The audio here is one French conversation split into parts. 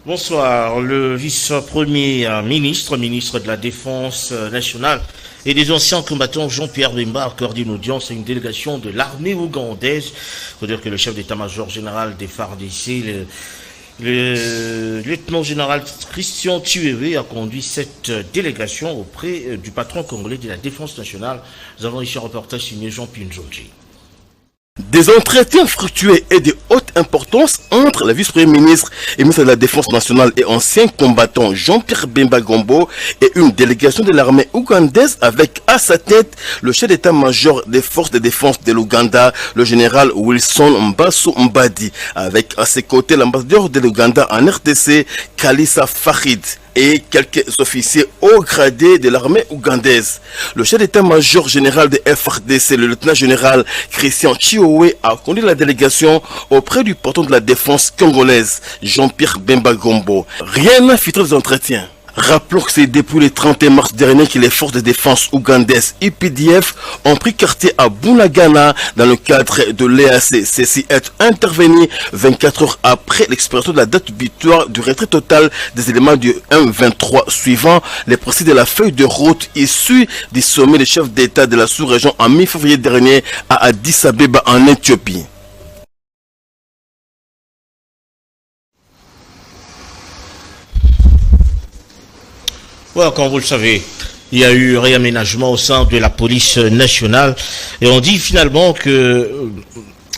Bonsoir. Le vice-premier ministre de la Défense nationale et des anciens combattants Jean-Pierre Bemba accorde une audience à une délégation de l'armée ougandaise. Il faut dire que le chef d'état-major général des FARDC, le lieutenant général Christian Chiwewe, a conduit cette délégation auprès du patron congolais de la Défense nationale. Nous avons ici un reportage signé Jean Pinjonji. Des entretiens fructueux et de haute importance entre le vice-premier ministre et ministre de la Défense nationale et ancien combattant Jean-Pierre Bemba Gombo et une délégation de l'armée ougandaise avec à sa tête le chef d'état-major des forces de défense de l'Ouganda, le général Wilson Mbasu Mbadi, avec à ses côtés l'ambassadeur de l'Ouganda en RDC, Kalisa Farid, et quelques officiers haut gradés de l'armée ougandaise. Le chef d'état-major général de FARDC, le lieutenant général Christian Chiwewe, a conduit la délégation auprès du patron de la défense congolaise, Jean-Pierre Bemba Gombo. Rien n'a filtré des entretiens. Rappelons que c'est depuis le 31 mars dernier que les forces de défense ougandaises UPDF ont pris quartier à Bunagana dans le cadre de l'EAC. Ceci est intervenu 24 heures après l'expiration de la date butoir du retrait total des éléments du 1-23 suivant les procès de la feuille de route issue du sommet des chefs d'État de la sous-région en mi-février dernier à Addis Abeba en Éthiopie. Voilà, comme vous le savez, il y a eu réaménagement au sein de la police nationale et on dit finalement que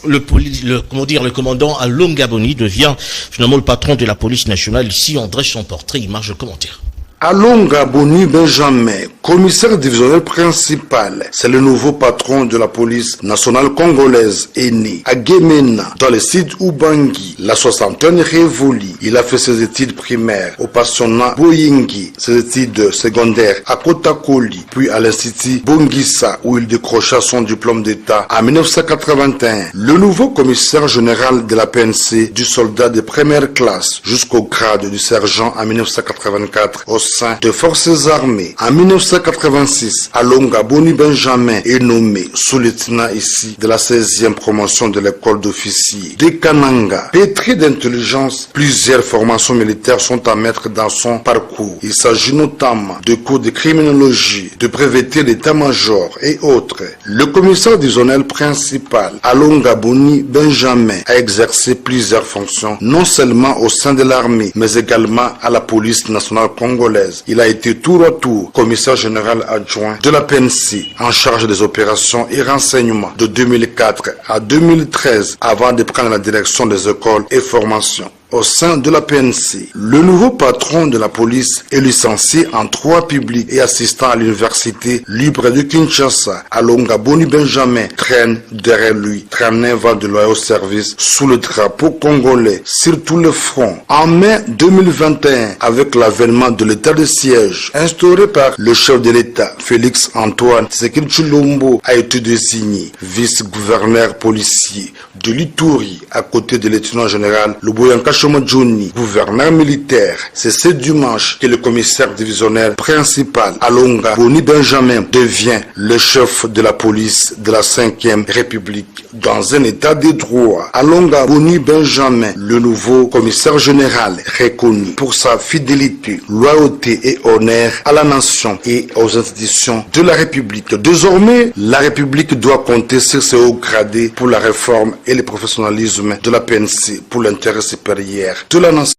le commandant Alonga Boni devient finalement le patron de la police nationale. Ici, on dresse son portrait, image de commentaire. Alonga Boni Benjamin, commissaire divisionnaire principal, c'est le nouveau patron de la police nationale congolaise, est né à Gemena, dans le site Ubangi. La soixantaine révolue. Il a fait ses études primaires au pensionnat Boyingi, ses études secondaires à Kotakoli, puis à l'institut Bongissa, où il décrocha son diplôme d'état en 1981. Le nouveau commissaire général de la PNC, du soldat de première classe jusqu'au grade du sergent en 1984 au sein des forces armées. En 1986, Alonga Boni Benjamin est nommé sous-lieutenant ici de la 16e promotion de l'école d'officiers de Kananga. Pétri d'intelligence, plusieurs formations militaires sont à mettre dans son parcours. Il s'agit notamment de cours de criminologie, de breveter d'état-major et autres. Le commissaire divisionnaire principal, Alonga Boni Benjamin, a exercé plusieurs fonctions, non seulement au sein de l'armée, mais également à la police nationale congolaise. Il a été tour à tour commissaire général adjoint de la PNC en charge des opérations et renseignements de 2004 à 2013 avant de prendre la direction des écoles et formations. Au sein de la PNC, le nouveau patron de la police est licencié en droit public et assistant à l'université libre de Kinshasa. Alonga Boni Benjamin traîne derrière lui 39 ans de loyaux service sous le drapeau congolais sur tout le front. En mai 2021, avec l'avènement de l'état de siège instauré par le chef de l'État, Félix Antoine Tshisekedi Tshilombo, a été désigné vice-gouverneur policier de l'Ituri à côté de lieutenant général Luboyanka Johnny, gouverneur militaire. C'est ce dimanche que le commissaire divisionnaire principal, Alonga Boni Benjamin, devient le chef de la police de la 5e République dans un état de droit. Alonga Boni Benjamin, le nouveau commissaire général, reconnu pour sa fidélité, loyauté et honneur à la nation et aux institutions de la République. Désormais, la République doit compter sur ses hauts gradés pour la réforme et le professionnalisme de la PNC pour l'intérêt supérieur de la nation.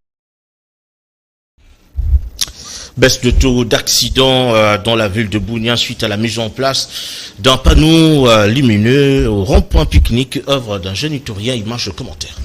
Baisse de taux d'accident dans la ville de Bunia suite à la mise en place d'un panneau lumineux au rond-point pique-nique, œuvre d'un jeune iturien. Image de commentaire.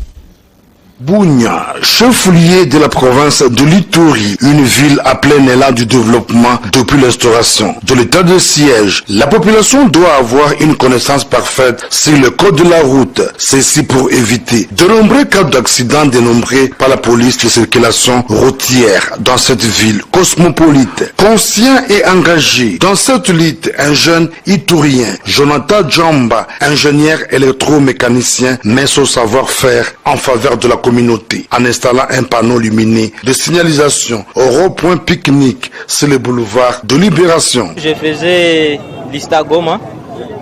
Bunia, chef-lieu de la province de l'Ituri, une ville à plein élan du développement depuis l'instauration de l'état de siège. La population doit avoir une connaissance parfaite sur le code de la route. Ceci pour éviter de nombreux cas d'accidents dénombrés par la police de circulation routière dans cette ville cosmopolite. Conscient et engagé dans cette lutte, un jeune Iturien, Jonathan Djamba, ingénieur électromécanicien, met son savoir-faire en faveur de la communauté en installant un panneau lumineux de signalisation au rond-point pique-nique sur le boulevard de Libération. Je faisais l'ISTA Goma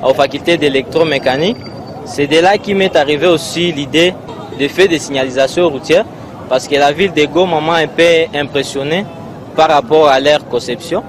aux facultés d'électromécanique. C'est de là qui m'est arrivé aussi l'idée de faire des signalisations routières parce que la ville de Goma m'a un peu impressionné par rapport à leur conception.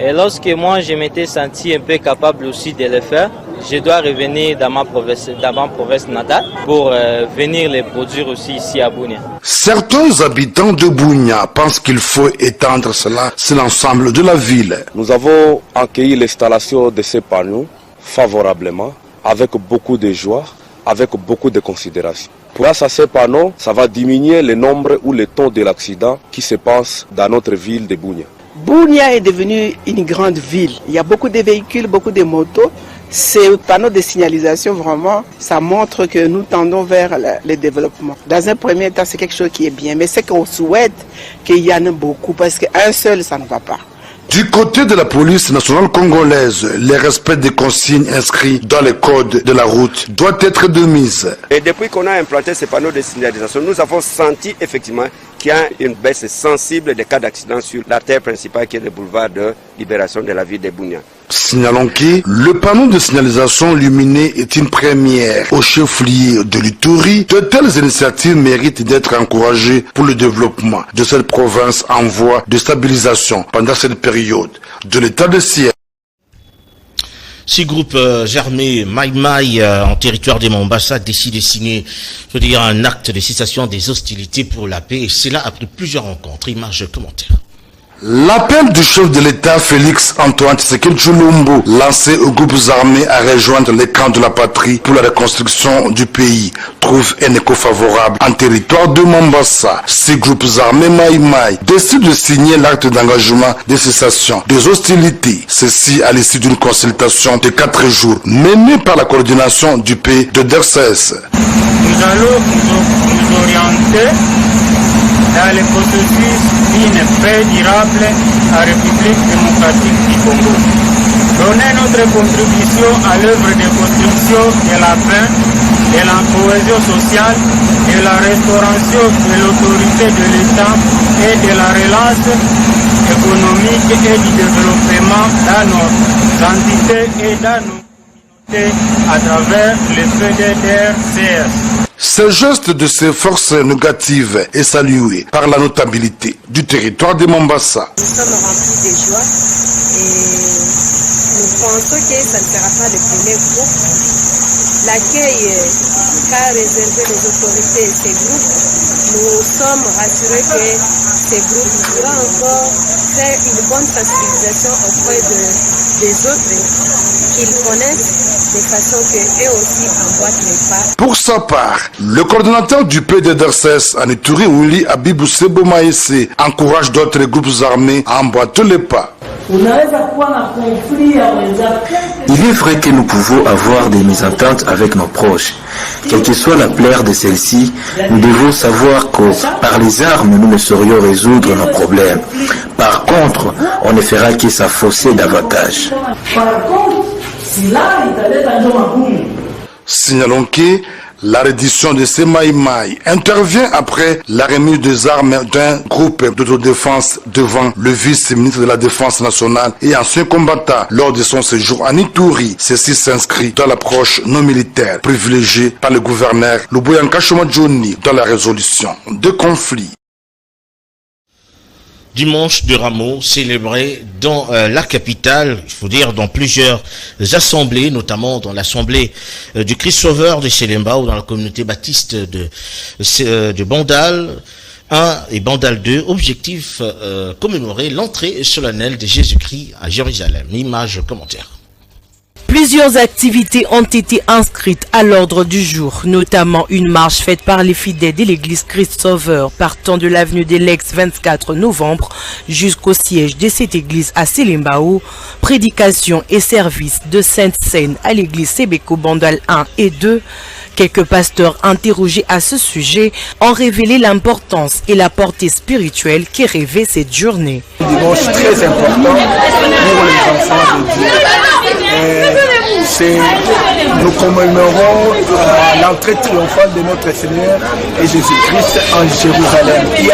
Et lorsque moi je m'étais senti un peu capable aussi de le faire, je dois revenir dans ma province natale pour venir les produire aussi ici à Bunia. Certains habitants de Bunia pensent qu'il faut étendre cela sur l'ensemble de la ville. Nous avons accueilli l'installation de ces panneaux favorablement, avec beaucoup de joie, avec beaucoup de considération. Grâce à ces panneaux, ça va diminuer le nombre ou le taux de l'accident qui se passe dans notre ville de Bunia. Bunia est devenue une grande ville. Il y a beaucoup de véhicules, beaucoup de motos. Ces panneaux de signalisation, vraiment, ça montre que nous tendons vers le développement. Dans un premier temps, c'est quelque chose qui est bien. Mais c'est qu'on souhaite qu'il y en ait beaucoup, parce qu'un seul, ça ne va pas. Du côté de la police nationale congolaise, le respect des consignes inscrites dans le code de la route doit être de mise. Et depuis qu'on a implanté ces panneaux de signalisation, nous avons senti effectivement qu'il y a une baisse sensible des cas d'accident sur l'artère principale qui est le boulevard de libération de la ville de Bunia. Signalons que le panneau de signalisation luminé est une première au chef-lieu de l'Ituri. De telles initiatives méritent d'être encouragées pour le développement de cette province en voie de stabilisation pendant cette période de l'état de siège. 6 groupes armés Maï en territoire de Mombasa décident de signer, un acte de cessation des hostilités pour la paix. Et c'est là après plusieurs rencontres. Images, commentaires. L'appel du chef de l'État Félix Antoine Tshisekedi Tshilombo lancé aux groupes armés à rejoindre les camps de la patrie pour la reconstruction du pays trouve un écho favorable en territoire de Mombasa. Ces groupes armés Maï décident de signer l'acte d'engagement de cessation des hostilités. Ceci à l'issue d'une consultation de 4 jours menée par la coordination du pays de DRCS. Nous allons nous orienter dans le processus d'une paix durable à la République démocratique du Congo. Donner notre contribution à l'œuvre de construction de la paix, de la cohésion sociale, de la restauration de l'autorité de l'État et de la relance économique et du développement dans nos entités et dans nos communautés à travers le PDDRCS. Ce geste de ces forces négatives est salué par la notabilité du territoire de Mombasa. Nous sommes remplis de joie et nous pensons que ça ne sera pas le premier groupe. L'accueil qu'a réservé les autorités et ces groupes, nous sommes rassurés que ces groupes pourront encore faire une bonne sensibilisation auprès des autres qu'ils connaissent de façon qu'eux aussi emboîtent les pas. Pour sa part, le coordonnateur du PDDRCS en Ituri, Willy Abibou Sebo Maïsé, encourage d'autres groupes armés à emboîter les pas. Il est vrai que nous pouvons avoir des mésententes avec nos proches. Quelle que soit la plaire de celle-ci, nous devons savoir que par les armes, nous ne saurions résoudre nos problèmes. Par contre, on ne fera que s'affausser davantage. Signalons que la reddition de ces Maï intervient après la remise des armes d'un groupe d'autodéfense devant le vice-ministre de la Défense nationale et ancien combattant lors de son séjour en Ituri. Ceci s'inscrit dans l'approche non militaire privilégiée par le gouverneur Luboyanka Choma-Johnny dans la résolution de conflits. Dimanche de Rameau célébré dans la capitale, il faut dire dans plusieurs assemblées, notamment dans l'assemblée du Christ Sauveur de Selemba ou dans la communauté baptiste de Bandal 1 et Bandal 2. Objectif commémorer l'entrée solennelle de Jésus-Christ à Jérusalem. Image, commentaire. Plusieurs activités ont été inscrites à l'ordre du jour, notamment une marche faite par les fidèles de l'église Christ Sauveur partant de l'avenue des Lex 24 novembre jusqu'au siège de cette église à Selembao, prédication et service de Sainte Seine à l'église Sebeko Bandal 1 et 2. Quelques pasteurs interrogés à ce sujet ont révélé l'importance et la portée spirituelle qui rêvait cette journée. Dimanche très important pour les enfants de Dieu. Nous commémorons l'entrée triomphale de notre Seigneur et Jésus-Christ en Jérusalem. Il y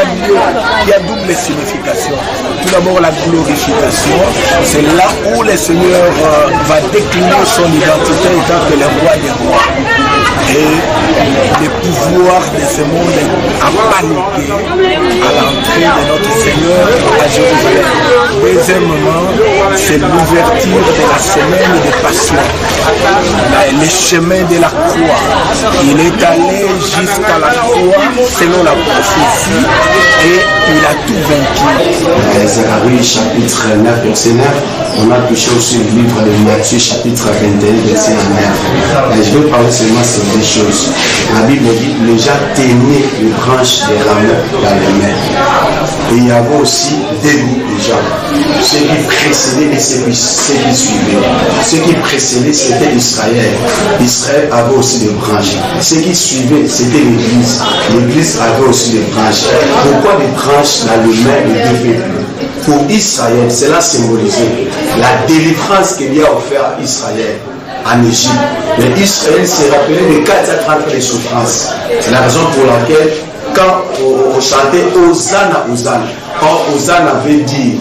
a double signification. Tout d'abord la glorification, c'est là où le Seigneur va décliner son identité étant que le roi des rois. et le pouvoir de ce monde a paniqué à l'entrée de notre Seigneur à Jérusalem. Deuxièmement, c'est l'ouverture de la semaine de Passion, le chemin de la croix. Il est allé jusqu'à la croix selon la prophétie et il a tout vaincu. Zacharie chapitre 9, verset 9, on a touché aussi le livre de Matthieu chapitre 21, verset 9. Et je vais parler seulement sur deux choses. La Bible dit les gens tenaient les branches des rameaux dans les mains. Et il y avait aussi deux groupes de gens. Ceux qui précédaient et ceux qui suivaient. Ceux qui précédaient, c'était Israël. Israël avait aussi des branches. Ceux qui suivaient, c'était l'Église. L'Église avait aussi des branches. Pourquoi des branches dans les mains des deux peuples? Pour Israël, cela symbolisait la délivrance qu'il y a offert à Israël en Égypte. Mais Israël s'est rappelé des 430 de souffrance. C'est la raison pour laquelle, quand on chantait Hosanna, Hosanna, quand Hosanna veut dire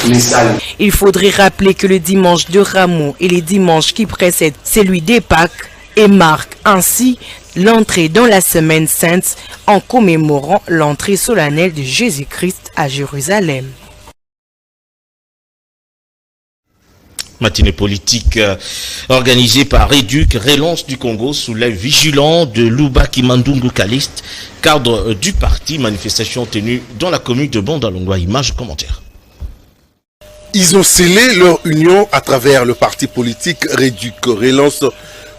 les saluts. Il faudrait rappeler que le dimanche de Rameau et les dimanches qui précèdent celui des Pâques et marquent ainsi l'entrée dans la semaine sainte en commémorant l'entrée solennelle de Jésus-Christ à Jérusalem. Matinée politique organisée par Reduc, Relance du Congo sous l'œil vigilant de Lubaki Mandungu Kaliste, cadre du parti. Manifestation tenue dans la commune de Bondalongwa. Image commentaire. Ils ont scellé leur union à travers le parti politique Reduc, Relance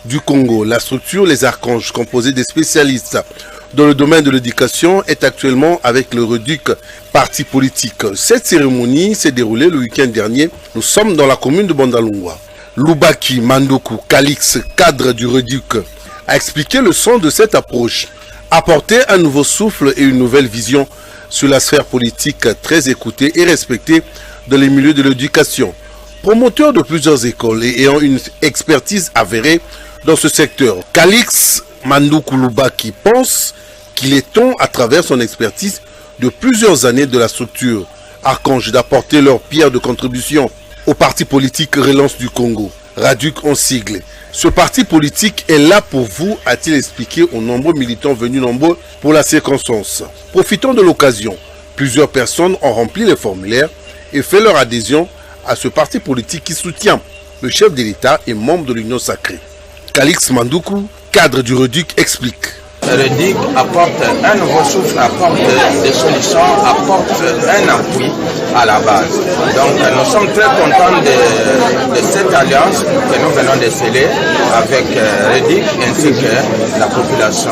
du Congo. La structure Les Archanges, composée des spécialistes dans le domaine de l'éducation, est actuellement avec le Reduc, parti politique. Cette cérémonie s'est déroulée le week-end dernier. Nous sommes dans la commune de Bondalongwa. Lubaki Manduku Kalix, cadre du Reduc, a expliqué le sens de cette approche. Apporter un nouveau souffle et une nouvelle vision sur la sphère politique très écoutée et respectée dans les milieux de l'éducation. Promoteur de plusieurs écoles et ayant une expertise avérée dans ce secteur, Kalix Manduku Lubaki pense qu'il est temps, à travers son expertise de plusieurs années de la structure Archange, d'apporter leur pierre de contribution au parti politique Relance du Congo, Reduc en sigle. Ce parti politique est là pour vous, a-t-il expliqué aux nombreux militants venus nombreux pour la circonstance. Profitant de l'occasion, plusieurs personnes ont rempli les formulaires et fait leur adhésion à ce parti politique qui soutient le chef de l'État et membre de l'Union sacrée. Kalix Manduku, cadre du Reduc, explique. Reduc apporte un nouveau souffle, apporte des solutions, apporte un appui à la base. Donc nous sommes très contents de cette alliance que nous venons de sceller avec Reduc ainsi que la population.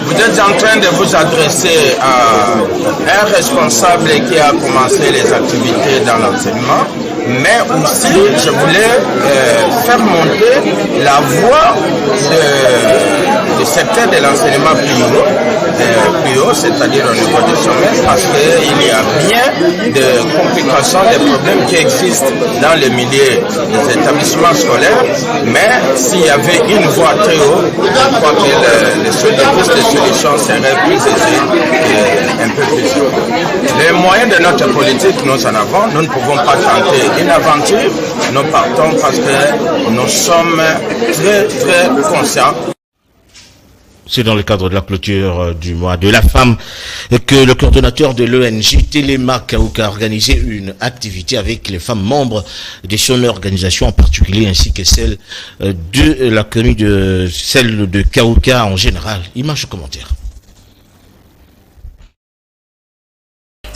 Vous êtes en train de vous adresser à un responsable qui a commencé les activités dans l'enseignement, mais aussi je voulais faire monter la voix du secteur de l'enseignement plus haut, c'est-à-dire au niveau du sommet, parce qu'il y a bien de complications, des problèmes qui existent dans le milieu des établissements scolaires, mais s'il y avait une voix très haute, je crois que les solutions seraient plus aisées et un peu plus hautes. Les moyens de notre politique, nous en avons, nous ne pouvons pas tenter une aventure, nous partons parce que nous sommes très conscients. C'est dans le cadre de la clôture du mois de la femme que le coordonnateur de l'ONG Téléma Kaouka a organisé une activité avec les femmes membres de son organisation en particulier ainsi que celle de la commune celle de Kaouka en général. Image commentaire.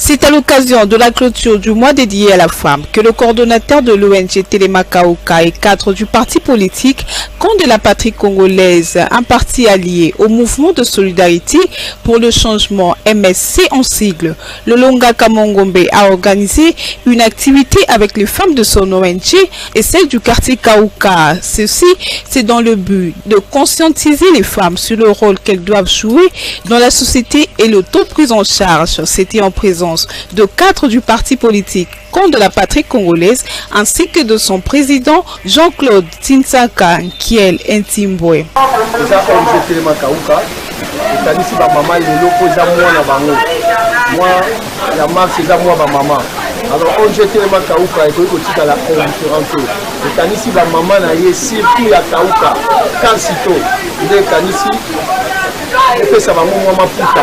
C'est à l'occasion de la clôture du mois dédié à la femme que le coordonnateur de l'ONG Téléma Kaouka et cadre du parti politique Compte de la patrie congolaise, un parti allié au mouvement de solidarité pour le changement MSC en sigle, le Longa Kamongombe a organisé une activité avec les femmes de son ONG et celle du quartier Kaouka. Ceci, c'est dans le but de conscientiser les femmes sur le rôle qu'elles doivent jouer dans la société et le taux de prise en charge. C'était en présence de cadres du parti politique Compte de la patrie congolaise ainsi que de son président Jean-Claude Tinsaka Kiel Ntimbwe. Alors on jette les makauka et que la indifférente. Et kanisi ba maman na ye surtout ya kauka. Kansito. Il est kanisi. Et puis ça va mon maputa.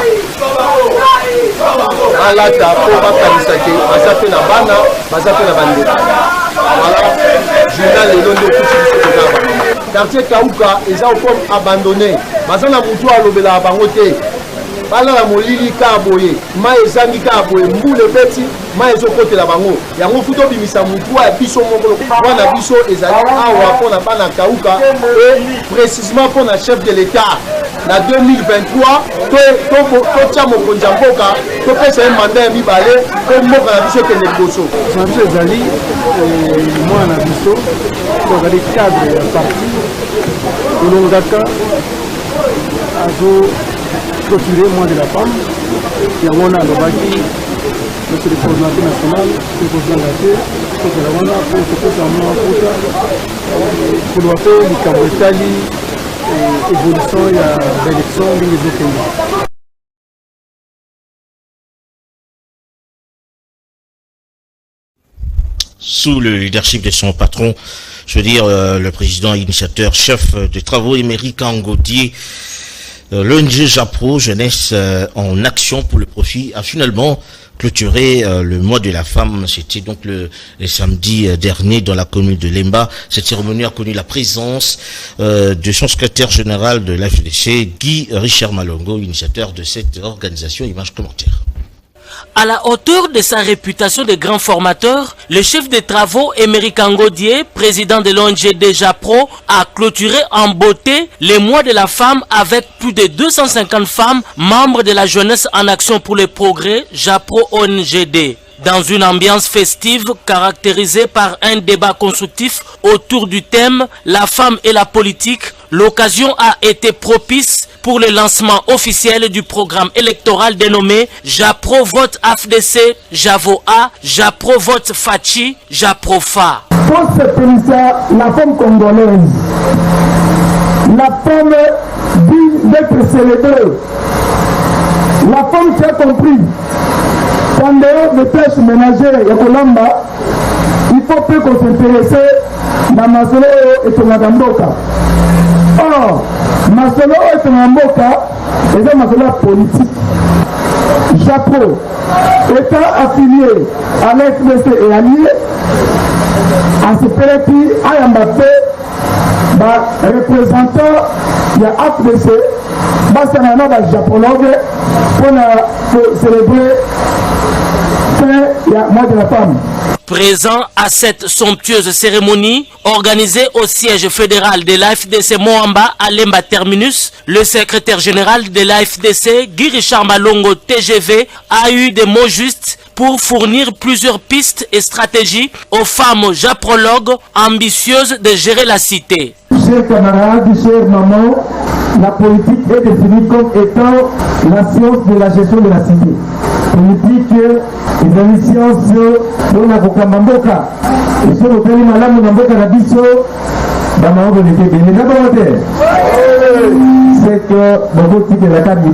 Alata pour bakanisa ke bazape na bana, bazape na bande. Voilà. Journal et l'on de quartier Kauka, ils ont comme abandonné. Mazana mutu alobela abangote. Bala la molili kaboye, ma ezangi kaboye, mbule beti, ma ezokote la bango. Yango futo bimisa mutu a biso mongolo. Wana biso ezali awa pour na bana Kauka et précisément pour la chef de l'État. La 2023, to tia mokonza mboka, to pesa un mandat mibale, ko mboka na biso kende liboso. Sanzo ezali mwana biso, to le cadre ya parti. Olongaka azo clôturer mois de la femme. Yamona Lobaki, monsieur le coordinateur national, le président Gaté, pour que la Wana, pour que tout le monde pour le Cameroun, évolution, il y a l'élection des pays. Sous le leadership de son patron, je veux dire le président initiateur, chef de travaux Émeric Angodier, l'ONG Japro, Jeunesse en action pour le profit, a finalement clôturé le mois de la femme. C'était donc le samedi dernier dans la commune de Lemba. Cette cérémonie a connu la présence de son secrétaire général de l'AFDC, Guy Richard Malongo, initiateur de cette organisation. Image commentaire. À la hauteur de sa réputation de grand formateur, le chef de travaux Émeric Angodier, président de l'ONG Japro, a clôturé en beauté les mois de la femme avec plus de 250 femmes membres de la jeunesse en action pour le progrès Japro ONGD. Dans une ambiance festive caractérisée par un débat constructif autour du thème « La femme et la politique », l'occasion a été propice pour le lancement officiel du programme électoral dénommé « Japro vote AFDC, Javoa, Japro vote Fachi, Japrofa ». Pour cette émission, la femme congolaise, la femme digne d'être célébrée, la femme qui a compris qu'en dehors des tâches ménagères et Kolamba, il faut plus qu'on s'intéresse à Masolo et Tongamboka. Or, Masolo et Tongamboka, c'est un Masolo politique. Japro, étant affilié à l'FDC et allié, à ce pays, à Yambaté, représentant de l'FDC, c'est un japologue pour célébrer le mois de la femme. Présent à cette somptueuse cérémonie, organisée au siège fédéral de l'AFDC Moamba à Lemba Terminus, le secrétaire général de l'AFDC, Guy Richard Malongo TGV, a eu des mots justes pour fournir plusieurs pistes et stratégies aux femmes japrologues ambitieuses de gérer la cité. Chers camarades, chers mamans, la politique est définie comme étant la science de la gestion de la cité. Politique est une science dont la Vokamamboka. Et sur le pays Malam Namboka Rabiso, dans le c'est que beaucoup de la table du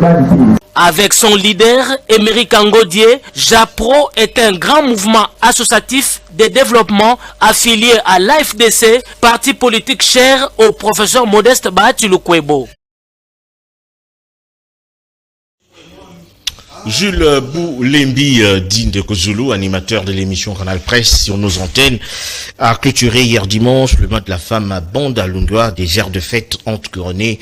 Avec son leader, Émeric Angodier, Japro est un grand mouvement associatif de développement affilié à l'AFDC, parti politique cher au professeur Modeste Bahati Lukwebo. Jules Boulembi, digne de Kozulu, animateur de l'émission Canal Presse sur nos antennes, a clôturé hier dimanche le mois de la femme à Bandalungwa, des airs de fête couronnées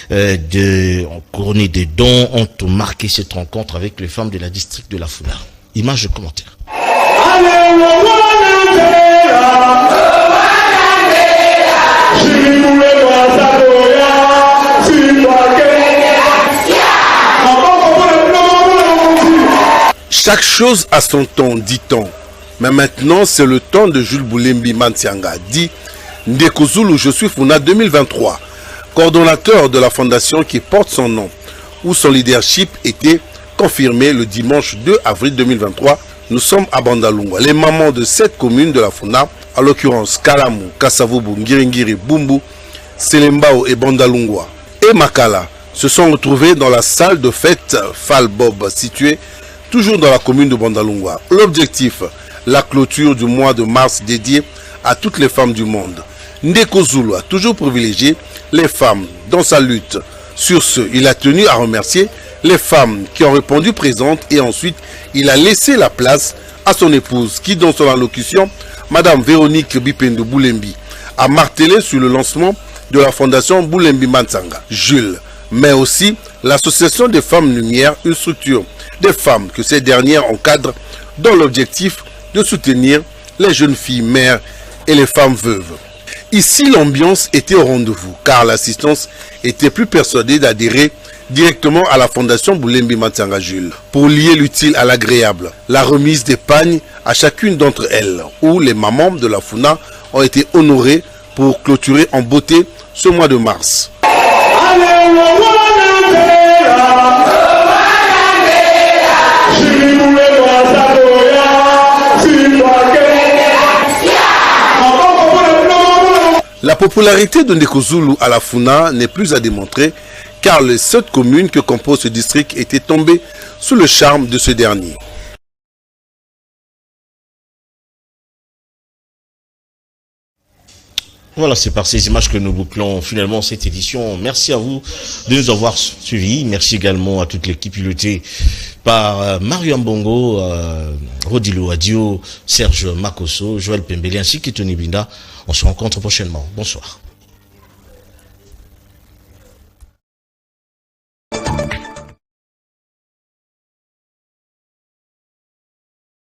de dons ont marqué cette rencontre avec les femmes de la district de la Funa. Image de commentaire. Chaque chose a son temps, dit-on. Mais maintenant, c'est le temps de Jules Boulembi Mantianga, dit Ndeko Zulu, je suis Funa 2023, coordonnateur de la fondation qui porte son nom, où son leadership était confirmé le dimanche 2 avril 2023. Nous sommes à Bandalungwa. Les mamans de 7 communes de la Funa, à l'occurrence Kalamu, Kasavubu, Ngiringiri, Bumbu, Selembao et Bandalungwa, et Makala, se sont retrouvés dans la salle de fête Falbob, située toujours dans la commune de Bandalungwa. L'objectif, la clôture du mois de mars dédié à toutes les femmes du monde. Ndeko Zulu a toujours privilégié les femmes dans sa lutte. Sur ce, il a tenu à remercier les femmes qui ont répondu présentes et ensuite il a laissé la place à son épouse qui, dans son allocution, Madame Véronique Bipendo Boulembi, a martelé sur le lancement de la fondation Boulembi Mansanga, Jules, mais aussi l'association des femmes lumière, une structure des femmes que ces dernières encadrent dans l'objectif de soutenir les jeunes filles mères et les femmes veuves. Ici, l'ambiance était au rendez-vous car l'assistance était plus persuadée d'adhérer directement à la fondation Boulembi Mansanga Jules pour lier l'utile à l'agréable. La remise des pagnes à chacune d'entre elles où les mamans de la Funa ont été honorées pour clôturer en beauté ce mois de mars. La popularité de Ndeko Zulu à la Funa n'est plus à démontrer car les 7 communes que compose ce district étaient tombées sous le charme de ce dernier. Voilà, c'est par ces images que nous bouclons finalement cette édition. Merci à vous de nous avoir suivis. Merci également à toute l'équipe pilotée par Mario Mbongo, Rodilo Adio, Serge Makoso, Joël Pembele ainsi que Tony Binda. On se rencontre prochainement. Bonsoir.